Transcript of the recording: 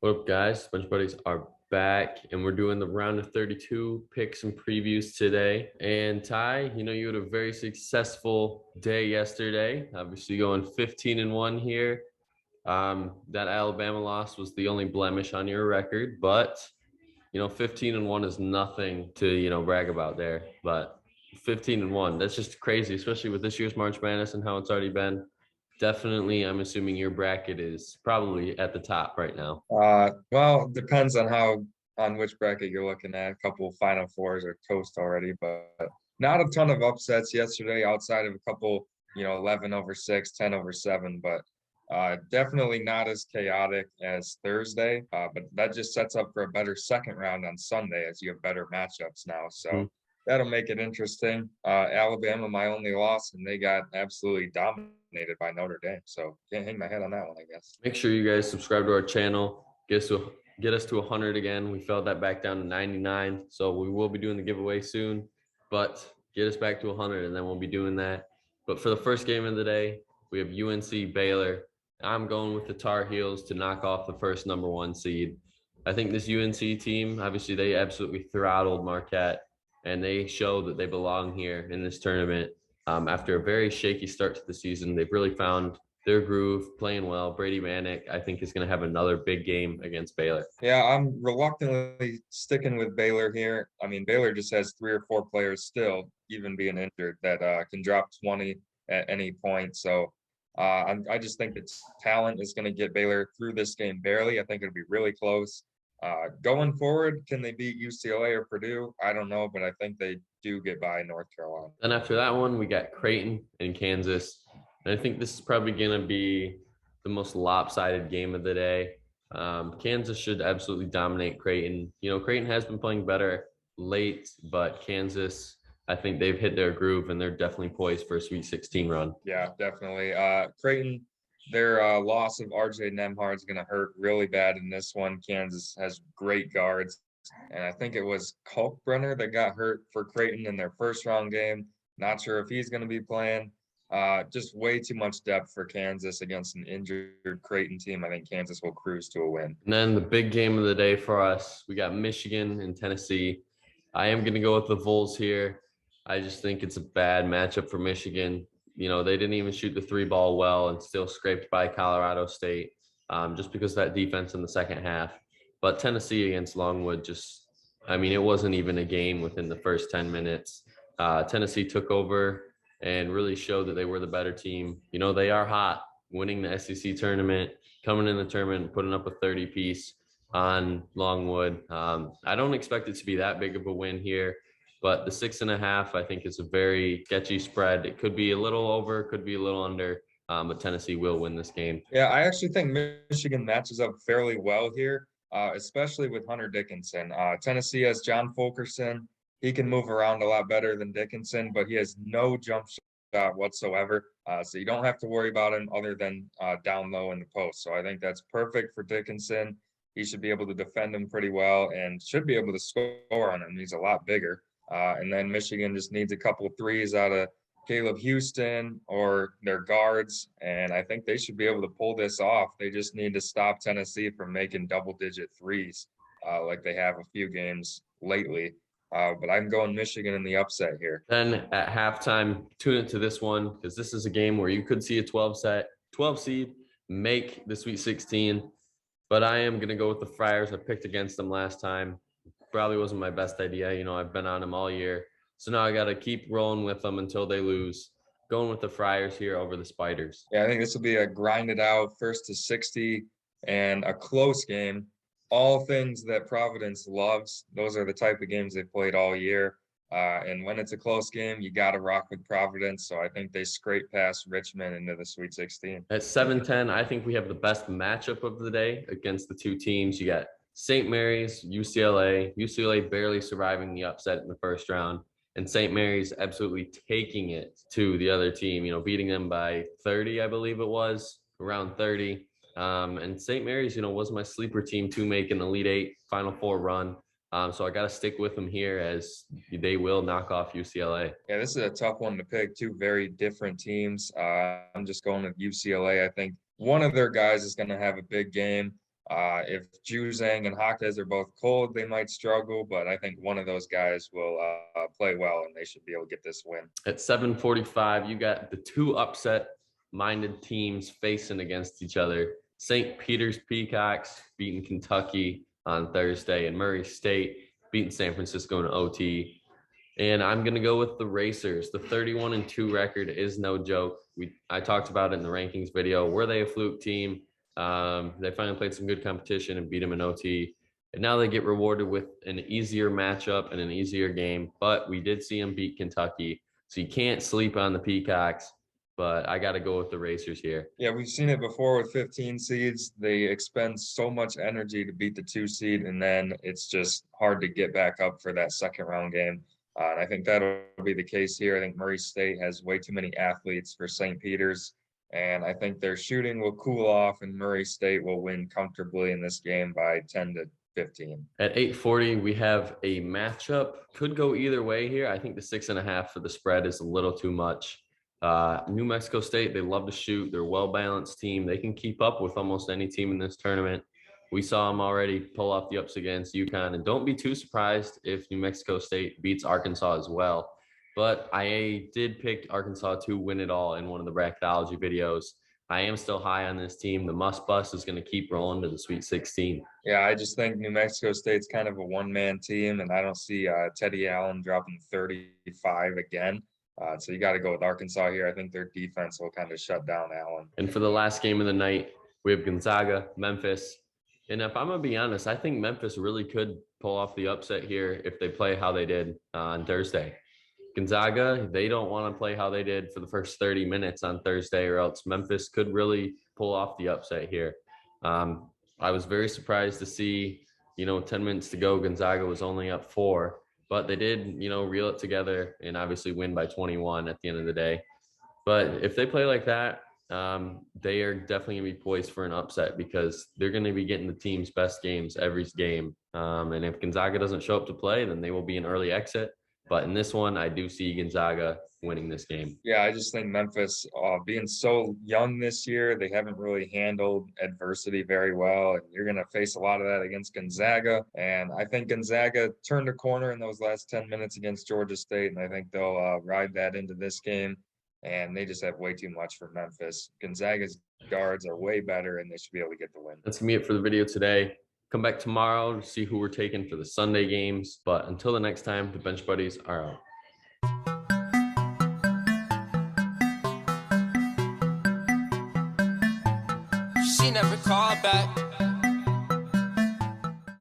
What up, guys? A bunch of buddies are back, and we're doing the round of 32 picks and previews today. And Ty, you had a very successful day yesterday. Obviously, going 15-1 here. That Alabama loss was the only blemish on your record, but 15-1 is nothing to brag about there. But 15-1, that's just crazy, especially with this year's March Madness and how it's already been. Definitely, I'm assuming your bracket is probably at the top right now. Well, it depends on which bracket you're looking at. A couple Final Fours are toast already, but not a ton of upsets yesterday outside of a couple, 11 over 6, 10 over 7, but definitely not as chaotic as Thursday. But that just sets up for a better second round on Sunday as you have better matchups now. So that'll make it interesting. Alabama, my only loss, and they got absolutely dominated by Notre Dame. So can't hang my head on that one, I guess. Make sure you guys subscribe to our channel. Get us to 100 again. We fell that back down to 99, so we will be doing the giveaway soon. But get us back to 100, and then we'll be doing that. But for the first game of the day, we have UNC Baylor. I'm going with the Tar Heels to knock off the first number 1 seed. I think this UNC team, obviously, they absolutely throttled Marquette, and they show that they belong here in this tournament. After a very shaky start to the season, they've really found their groove, playing well. Brady Manick, I think, is going to have another big game against Baylor. Yeah, I'm reluctantly sticking with Baylor here. I mean, Baylor just has 3 or 4 players still, even being injured, that can drop 20 at any point. So I just think that talent is going to get Baylor through this game barely. I think it'll be really close. Going forward, can they beat UCLA or Purdue? I don't know, but I think they do get by North Carolina. Then after that one, we got Creighton and Kansas. And I think this is probably going to be the most lopsided game of the day. Kansas should absolutely dominate Creighton. Creighton has been playing better late, but Kansas, I think they've hit their groove and they're definitely poised for a Sweet 16 run. Yeah, definitely. Creighton, their loss of RJ Nembhard is going to hurt really bad in this one. Kansas has great guards. And I think it was Kalkbrenner that got hurt for Creighton in their first round game. Not sure if he's going to be playing. Just way too much depth for Kansas against an injured Creighton team. I think Kansas will cruise to a win. And then the big game of the day for us, we got Michigan and Tennessee. I am going to go with the Vols here. I just think it's a bad matchup for Michigan. They didn't even shoot the 3 ball well and still scraped by Colorado State just because of that defense in the second half. But Tennessee against Longwood it wasn't even a game within the first 10 minutes. Tennessee took over and really showed that they were the better team. They are hot, winning the SEC tournament, coming in the tournament, putting up a 30-piece on Longwood. I don't expect it to be that big of a win here, but the 6.5, I think, is a very sketchy spread. It could be a little over, could be a little under, but Tennessee will win this game. Yeah, I actually think Michigan matches up fairly well here, especially with Hunter Dickinson. Tennessee has John Fulkerson. He can move around a lot better than Dickinson, but he has no jump shot whatsoever. So you don't have to worry about him other than down low in the post. So I think that's perfect for Dickinson. He should be able to defend him pretty well and should be able to score on him. He's a lot bigger. And then Michigan just needs a couple of threes out of Caleb Houston or their guards, and I think they should be able to pull this off. They just need to stop Tennessee from making double-digit threes like they have a few games lately. But I'm going Michigan in the upset here. Then at halftime, tune into this one because this is a game where you could see a 12 seed make the Sweet 16. But I am going to go with the Friars. I picked against them last time. Probably wasn't my best idea. I've been on them all year. So now I got to keep rolling with them until they lose. Going with the Friars here over the Spiders. Yeah, I think this will be a grinded out first to 60 and a close game. All things that Providence loves. Those are the type of games they've played all year. And when it's a close game, you got to rock with Providence. So I think they scrape past Richmond into the Sweet 16. At 7-10, I think we have the best matchup of the day against the two teams. You got St. Mary's, UCLA. UCLA barely surviving the upset in the first round. And St. Mary's absolutely taking it to the other team, beating them by 30, I believe it was, around 30. And St. Mary's, was my sleeper team to make an Elite Eight Final Four run. So I got to stick with them here as they will knock off UCLA. Yeah, this is a tough one to pick. Two very different teams. I'm just going with UCLA. I think one of their guys is going to have a big game. If Juzang and Jaquez are both cold, they might struggle, but I think one of those guys will play well, and they should be able to get this win. At 7:45, you got the two upset-minded teams facing against each other. St. Peter's Peacocks beating Kentucky on Thursday, and Murray State beating San Francisco in OT. And I'm going to go with the Racers. The 31-2 record is no joke. I talked about it in the rankings video. Were they a fluke team? They finally played some good competition and beat them in OT. And now they get rewarded with an easier matchup and an easier game. But we did see them beat Kentucky. So you can't sleep on the Peacocks. But I got to go with the Racers here. Yeah, we've seen it before with 15 seeds. They expend so much energy to beat the 2 seed, and then it's just hard to get back up for that second round game. And I think that'll be the case here. I think Murray State has way too many athletes for St. Peter's, and I think their shooting will cool off, and Murray State will win comfortably in this game by 10 to 15. At 8:40, we have a matchup. Could go either way here. I think the 6.5 for the spread is a little too much. New Mexico State, they love to shoot. They're a well-balanced team. They can keep up with almost any team in this tournament. We saw them already pull off the ups against UConn, and don't be too surprised if New Mexico State beats Arkansas as well. But I did pick Arkansas to win it all in one of the bracketology videos. I am still high on this team. The must bus is going to keep rolling to the Sweet 16. Yeah, I just think New Mexico State's kind of a one-man team, and I don't see Teddy Allen dropping 35 again. So you got to go with Arkansas here. I think their defense will kind of shut down Allen. And for the last game of the night, we have Gonzaga, Memphis. And if I'm going to be honest, I think Memphis really could pull off the upset here if they play how they did on Thursday. Gonzaga, they don't want to play how they did for the first 30 minutes on Thursday, or else Memphis could really pull off the upset here. I was very surprised to see, 10 minutes to go, Gonzaga was only up 4. But they did, reel it together and obviously win by 21 at the end of the day. But if they play like that, they are definitely going to be poised for an upset because they're going to be getting the team's best games every game. And if Gonzaga doesn't show up to play, then they will be an early exit. But in this one, I do see Gonzaga winning this game. Yeah, I just think Memphis, being so young this year, they haven't really handled adversity very well. And you're going to face a lot of that against Gonzaga. And I think Gonzaga turned a corner in those last 10 minutes against Georgia State. And I think they'll ride that into this game. And they just have way too much for Memphis. Gonzaga's guards are way better, and they should be able to get the win. That's going to be it for the video today. Come back tomorrow to see who we're taking for the Sunday games. But until the next time, the Bench Buddies are out. She never called back.